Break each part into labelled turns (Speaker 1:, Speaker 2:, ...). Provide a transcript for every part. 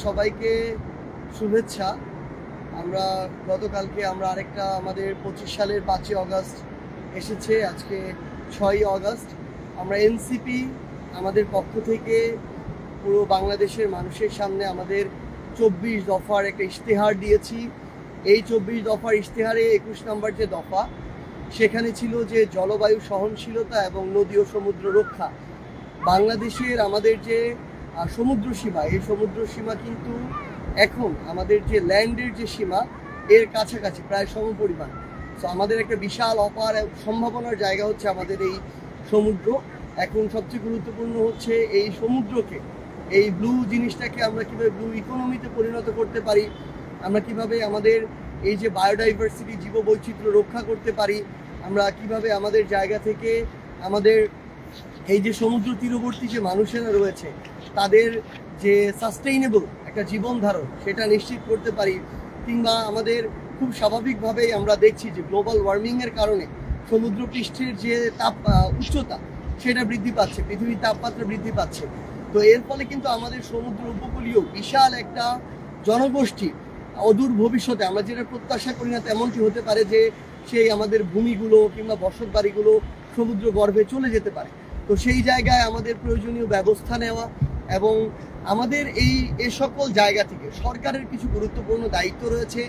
Speaker 1: সবাইকে শুভেচ্ছা। আমরা গতকালকে আরেকটা আমাদের 25 সালের 5ই অগাস্ট এসেছে, আজকে 6ই অগাস্ট। আমরা এনসিপি আমাদের পক্ষ থেকে পুরো বাংলাদেশের মানুষের সামনে আমাদের 24 দফার একটা ইশতেহার দিয়েছি। এই 24 দফার ইশতেহারে 21 নম্বর যে দফা, সেখানে ছিল যে জলবায়ু সহনশীলতা এবং নদী ও সমুদ্র রক্ষা। বাংলাদেশের আমাদের যে সমুদ্র সীমা, এই সমুদ্র সীমা কিন্তু এখন আমাদের যে ল্যান্ডের যে সীমা এর কাছাকাছি প্রায় সমপরিমাণ। তো আমাদের একটা বিশাল অপার সম্ভাবনার জায়গা হচ্ছে আমাদের এই সমুদ্র। এখন সবচেয়ে গুরুত্বপূর্ণ হচ্ছে এই সমুদ্রকে, এই ব্লু জিনিসটাকে আমরা কীভাবে ব্লু ইকোনমিতে পরিণত করতে পারি, আমরা কিভাবে আমাদের এই যে বায়োডাইভার্সিটি জীববৈচিত্র্য রক্ষা করতে পারি, আমরা কিভাবে আমাদের জায়গা থেকে আমাদের এই যে সমুদ্র তীরবর্তী যে মানুষেরা রয়েছে তাদের যে সাস্টেইনেবল একটা জীবন ধারণ সেটা নিশ্চিত করতে পারি। কিংবা আমাদের খুব স্বাভাবিকভাবেই আমরা দেখছি যে গ্লোবাল ওয়ার্মিংয়ের কারণে সমুদ্র পৃষ্ঠের যে উচ্চতা সেটা বৃদ্ধি পাচ্ছে, পৃথিবীর তাপমাত্রা বৃদ্ধি পাচ্ছে। তো এর ফলে কিন্তু আমাদের সমুদ্র উপকূলীয় বিশাল একটা জনগোষ্ঠী অদূর ভবিষ্যতে, আমরা যেটা প্রত্যাশা করি না তেমনটি হতে পারে যে সেই আমাদের ভূমিগুলো কিংবা বসত বাড়িগুলো সমুদ্র গর্ভে চলে যেতে পারে। তো সেই জায়গায় আমাদের প্রয়োজনীয় ব্যবস্থা নেওয়া এবং আমাদের এই সকল জায়গা থেকে সরকারের কিছু গুরুত্বপূর্ণ দায়িত্ব রয়েছে।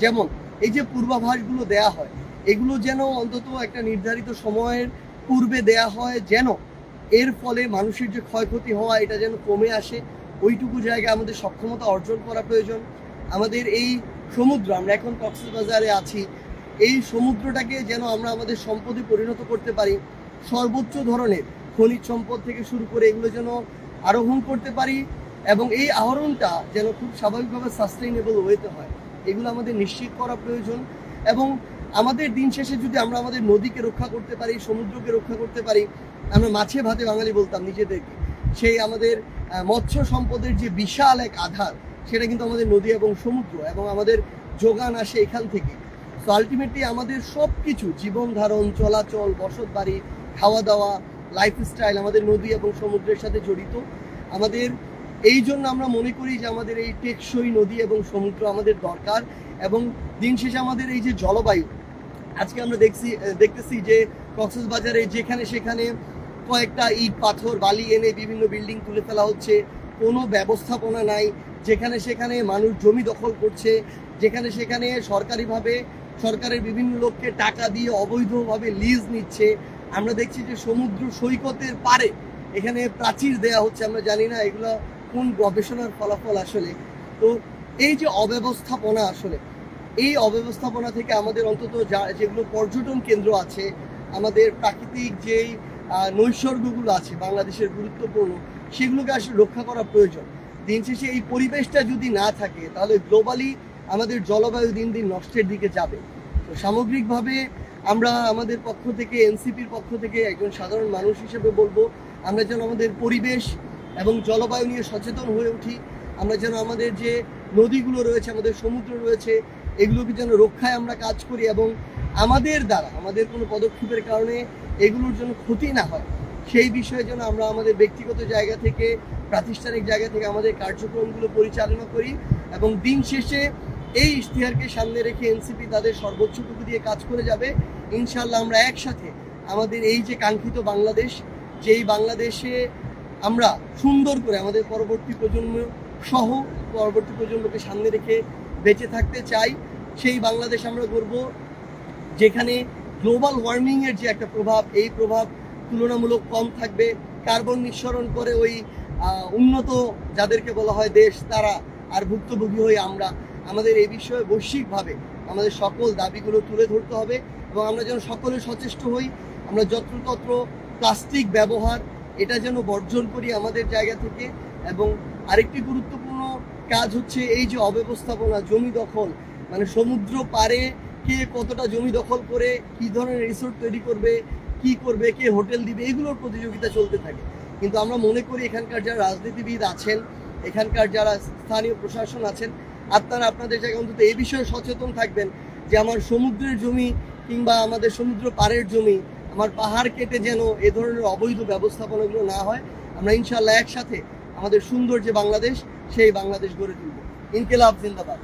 Speaker 1: যেমন এই যে পূর্বাভাসগুলো দেয়া হয়, এগুলো যেন অন্তত একটা নির্ধারিত সময়ের পূর্বে দেয়া হয়, যেন এর ফলে মানুষের যে ক্ষয়ক্ষতি হওয়া এটা যেন কমে আসে। ওইটুকু জায়গায় আমাদের সক্ষমতা অর্জন করা প্রয়োজন। আমাদের এই সমুদ্র, আমরা এখন কক্সবাজারে আছি, এই সমুদ্রটাকে যেন আমরা আমাদের সম্পদে পরিণত করতে পারি। সর্বোচ্চ ধরনের খনিজ সম্পদ থেকে শুরু করে এগুলো যেন আরোহণ করতে পারি এবং এই আহরণটা যেন খুব স্বাভাবিকভাবে সাস্টেইনেবল ওয়েতে হয়, এগুলো আমাদের নিশ্চিত করা প্রয়োজন। এবং আমাদের দিন শেষে যদি আমরা আমাদের নদীকে রক্ষা করতে পারি, সমুদ্রকে রক্ষা করতে পারি, আমরা মাছে ভাতে বাঙালি বলতাম নিজেদেরকে, সেই আমাদের মৎস্য সম্পদের যে বিশাল এক আধার সেটা কিন্তু আমাদের নদী এবং সমুদ্র, এবং আমাদের যোগান আসে এখান থেকে। তো আলটিমেটলি আমাদের সব কিছু জীবন ধারণ, চলাচল, বসত বাড়ি, খাওয়া দাওয়া, লাইফস্টাইল আমাদের নদী এবং সমুদ্রের সাথে জড়িত। আমাদের এই জন্য আমরা মনে করি যে আমাদের এই টেকসই নদী এবং সমুদ্র আমাদের দরকার। এবং দিন শেষে আমাদের এই যে জলবায়ু, আজকে আমরা দেখতেছি যে কক্সবাজারে যেখানে সেখানে কয়েকটা ইট পাথর বালি এনে বিভিন্ন বিল্ডিং তুলে ফেলা হচ্ছে, কোনো ব্যবস্থাপনা নাই। যেখানে সেখানে মানুষ জমি দখল করছে, যেখানে সেখানে সরকারিভাবে সরকারের বিভিন্ন লোককে টাকা দিয়ে অবৈধভাবে লিজ নিচ্ছে। আমরা দেখছি যে সমুদ্র সৈকতের পারে এখানে প্রাচীর দেয়া হচ্ছে, আমরা জানি না এগুলো কোন গবেষণার ফলাফল আসলে। তো এই যে অব্যবস্থাপনা, আসলে এই অব্যবস্থাপনা থেকে আমাদের অন্তত যেগুলো পর্যটন কেন্দ্র আছে, আমাদের প্রাকৃতিক যেই নৈসর্গগুলো আছে বাংলাদেশের গুরুত্বপূর্ণ, সেগুলোকে আসলে রক্ষা করা প্রয়োজন। দিন শেষে এই পরিবেশটা যদি না থাকে তাহলে গ্লোবালি আমাদের জলবায়ু দিন দিন নষ্টের দিকে যাবে। তো সামগ্রিকভাবে আমরা আমাদের পক্ষ থেকে, এনসিপির পক্ষ থেকে একজন সাধারণ মানুষ হিসেবে বলবো, আমরা যেন আমাদের পরিবেশ এবং জলবায়ু নিয়ে সচেতন হয়ে উঠি। আমরা যেন আমাদের যে নদীগুলো রয়েছে, আমাদের সমুদ্র রয়েছে, এগুলোকে যেন রক্ষায় আমরা কাজ করি এবং আমাদের দ্বারা, আমাদের কোনো পদক্ষেপের কারণে এগুলোর জন্য ক্ষতি না হয়, সেই বিষয়ে যেন আমরা আমাদের ব্যক্তিগত জায়গা থেকে, প্রাতিষ্ঠানিক জায়গা থেকে আমাদের কার্যক্রমগুলো পরিচালনা করি। এবং দিন শেষে এই ইশতেহারকে সামনে রেখে এনসিপি তাদের সর্বোচ্চটুকু দিয়ে কাজ করে যাবে। ইনশাল্লাহ আমরা একসাথে আমাদের এই যে কাঙ্ক্ষিত বাংলাদেশ, যেই বাংলাদেশে আমরা সুন্দর করে আমাদের পরবর্তী প্রজন্ম সহ পরবর্তী প্রজন্মকে সামনে রেখে বেঁচে থাকতে চাই, সেই বাংলাদেশ আমরা গড়ব যেখানে গ্লোবাল ওয়ার্মিংয়ের যে একটা প্রভাব, এই প্রভাব তুলনামূলক কম থাকবে। কার্বন নিঃসরণ করে ওই উন্নত যাদেরকে বলা হয় দেশ, তারা আর ভুক্তভোগী হই আমরা। আমাদের এই বিষয়ে বৈশ্বিকভাবে আমাদের সকল দাবিগুলো তুলে ধরতে হবে এবং আমরা যেন সকলে সচেষ্ট হই। আমরা যত্রতত্র প্লাস্টিক ব্যবহার এটা যেন বর্জন করি আমাদের জায়গা থেকে। এবং আরেকটি গুরুত্বপূর্ণ কাজ হচ্ছে এই যে অব্যবস্থাপনা, জমি দখল, মানে সমুদ্র পারে কে কতটা জমি দখল করে কি ধরনের রিসোর্ট তৈরি করবে, কি করবে, কে হোটেল দিবে, এগুলোর প্রতিযোগিতা চলতে থাকে। কিন্তু আমরা মনে করি এখানকার যারা রাজনীতিবিদ আছেন, এখানকার যারা স্থানীয় প্রশাসন আছেন, আপনারা আপনাদের জায়গায় অন্তত এই বিষয়ে সচেতন থাকবেন যে আমার সমুদ্রের জমি কিংবা আমাদের সমুদ্র পাড়ের জমি, আমার পাহাড় কেটে যেন এ ধরনের অবৈধ ব্যবস্থাপনাগুলো না হয়। আমরা ইনশাআল্লাহ একসাথে আমাদের সুন্দর যে বাংলাদেশ সেই বাংলাদেশ গড়ে তুলব। ইনকিলাব জিন্দাবাদ।